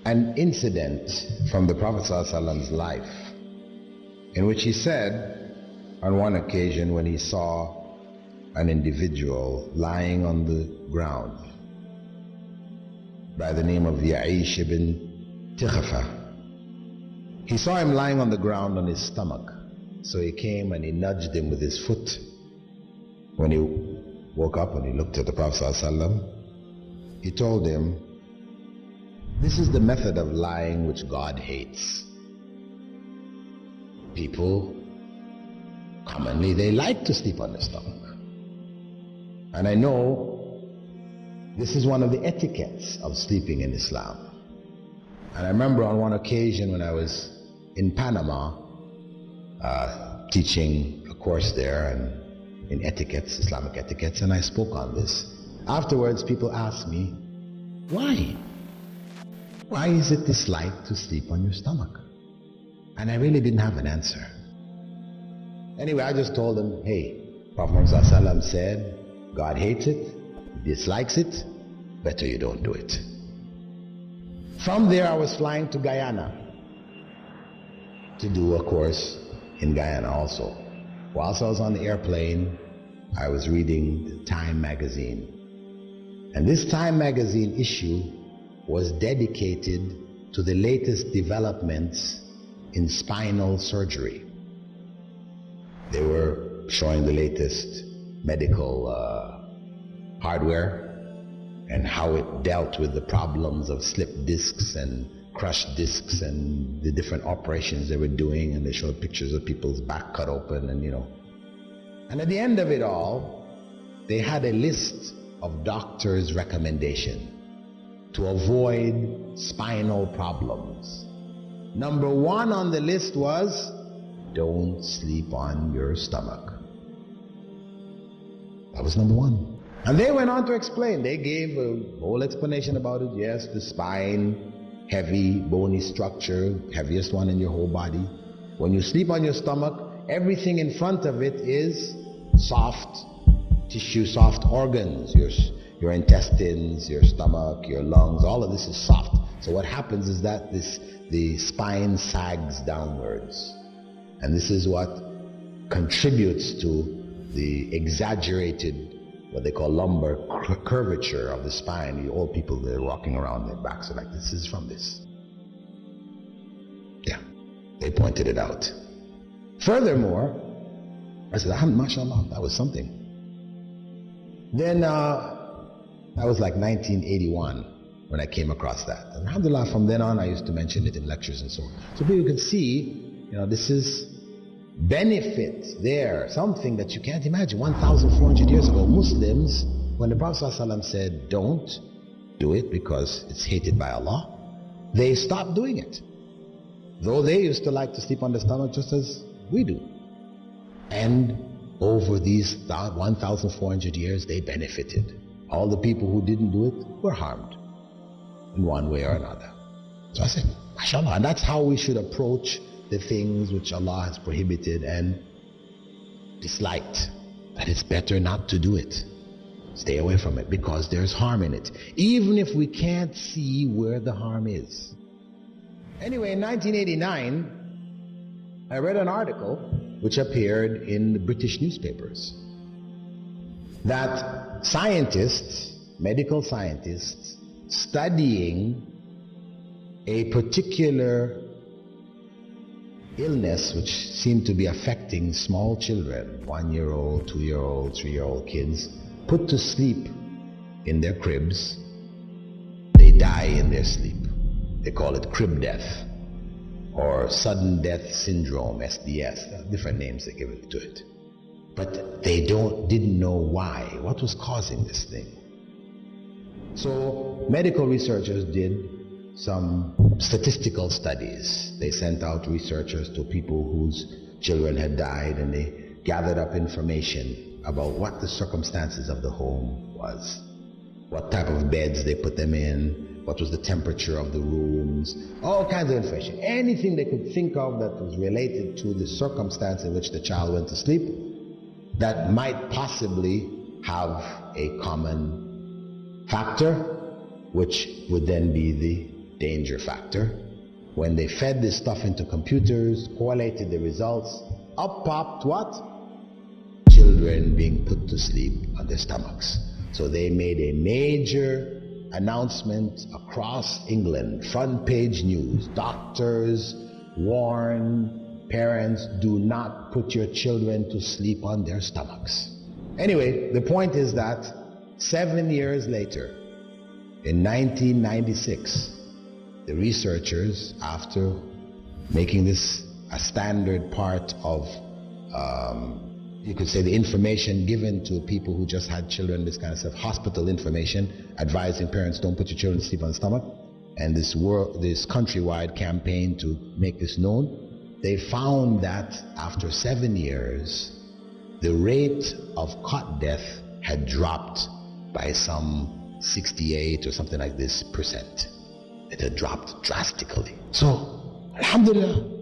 an incident from the Prophet ﷺ's life in which he said on one occasion when he saw an individual lying on the ground by the name of Ya'ish ibn Tikhafa. He saw him lying on the ground on his stomach, so he came and he nudged him with his foot. When he woke up and he looked at the Prophet ﷺ, he told him, "This is the method of lying which God hates." People commonly, they like to sleep on their stomach. And I know this is one of the etiquettes of sleeping in Islam. And I remember on one occasion when I was in Panama teaching a course there and in etiquettes, Islamic etiquettes, and I spoke on this. Afterwards, people asked me, why? Why is it disliked to sleep on your stomach? And I really didn't have an answer. Anyway, I just told them, hey, Prophet Muhammad ﷺ said, God hates it, dislikes it, better you don't do it. From there, I was flying to Guyana to do a course in Guyana also. Whilst I was on the airplane, I was reading the Time magazine. And this Time magazine issue was dedicated to the latest developments in spinal surgery. They were showing the latest medical hardware and how it dealt with the problems of slipped discs and crushed discs and the different operations they were doing, and they showed pictures of people's back cut open and And at the end of it all, they had a list of doctors' recommendation to avoid spinal problems. Number one on the list was, don't sleep on your stomach. That was number one. And they went on to explain. They gave a whole explanation about it. Yes, the spine, heavy, bony structure, heaviest one in your whole body. When you sleep on your stomach, everything in front of it is soft tissue, soft organs. Your intestines, your stomach, your lungs, all of this is soft. So what happens is that the spine sags downwards. And this is what contributes to the exaggerated, what they call lumbar curvature of the spine. The old people, they're walking around, their backs are like this. Is from this. Yeah, they pointed it out. Furthermore, I said, mashallah, that was something. Then that was like 1981 when I came across that. And alhamdulillah, from then on I used to mention it in lectures and so on. So people can see, this is benefit there, something that you can't imagine. 1,400 years ago, Muslims, when the Prophet ﷺ said, don't do it because it's hated by Allah, they stopped doing it. Though they used to like to sleep on the stomach just as we do. And over these 1,400 years, they benefited. All the people who didn't do it were harmed in one way or another. So I said, mashallah, and that's how we should approach the things which Allah has prohibited and disliked. That it's better not to do it. Stay away from it because there's harm in it, even if we can't see where the harm is. Anyway, in 1989, I read an article which appeared in the British newspapers that scientists, medical scientists, studying a particular illness which seemed to be affecting small children, 1-year-old, 2-year-old, 3-year-old kids, put to sleep in their cribs, they die in their sleep. They call it crib death or sudden death syndrome, SDS, different names they give it to it. But they didn't know why, what was causing this thing. So medical researchers did some statistical studies. They sent out researchers to people whose children had died, and they gathered up information about what the circumstances of the home was, what type of beds they put them in, what was the temperature of the rooms, all kinds of information. Anything they could think of that was related to the circumstance in which the child went to sleep that might possibly have a common factor, which would then be the danger factor. When they fed this stuff into computers, correlated the results, up popped what? Children being put to sleep on their stomachs. So they made a major announcement across England, front page news. Doctors warn parents, do not put your children to sleep on their stomachs. Anyway, the point is that 7 years later, in 1996, the researchers, after making this a standard part of, you could say, the information given to people who just had children, this kind of stuff, hospital information, advising parents don't put your children to sleep on the stomach, and this countrywide campaign to make this known, they found that after 7 years, the rate of cot death had dropped by some 68 or something like this %. It had dropped drastically. So, alhamdulillah.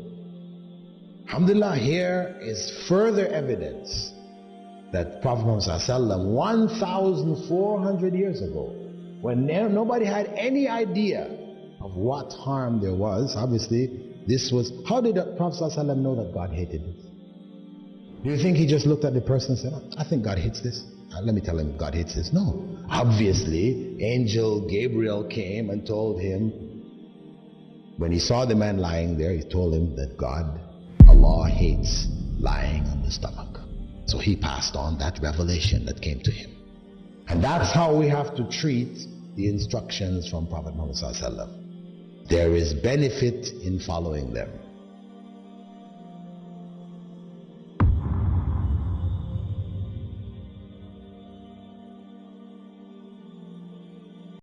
Alhamdulillah, here is further evidence that Prophet Muhammad ﷺ, 1,400 years ago, when nobody had any idea of what harm there was, obviously, this was, how did the Prophet ﷺ know that God hated this? Do you think he just looked at the person and said, I think God hates this? Let me tell him God hates this. No. Obviously, angel Gabriel came and told him, when he saw the man lying there, he told him that God, Allah, hates lying on the stomach. So he passed on that revelation that came to him. And that's how we have to treat the instructions from Prophet Muhammad ﷺ. There is benefit in following them.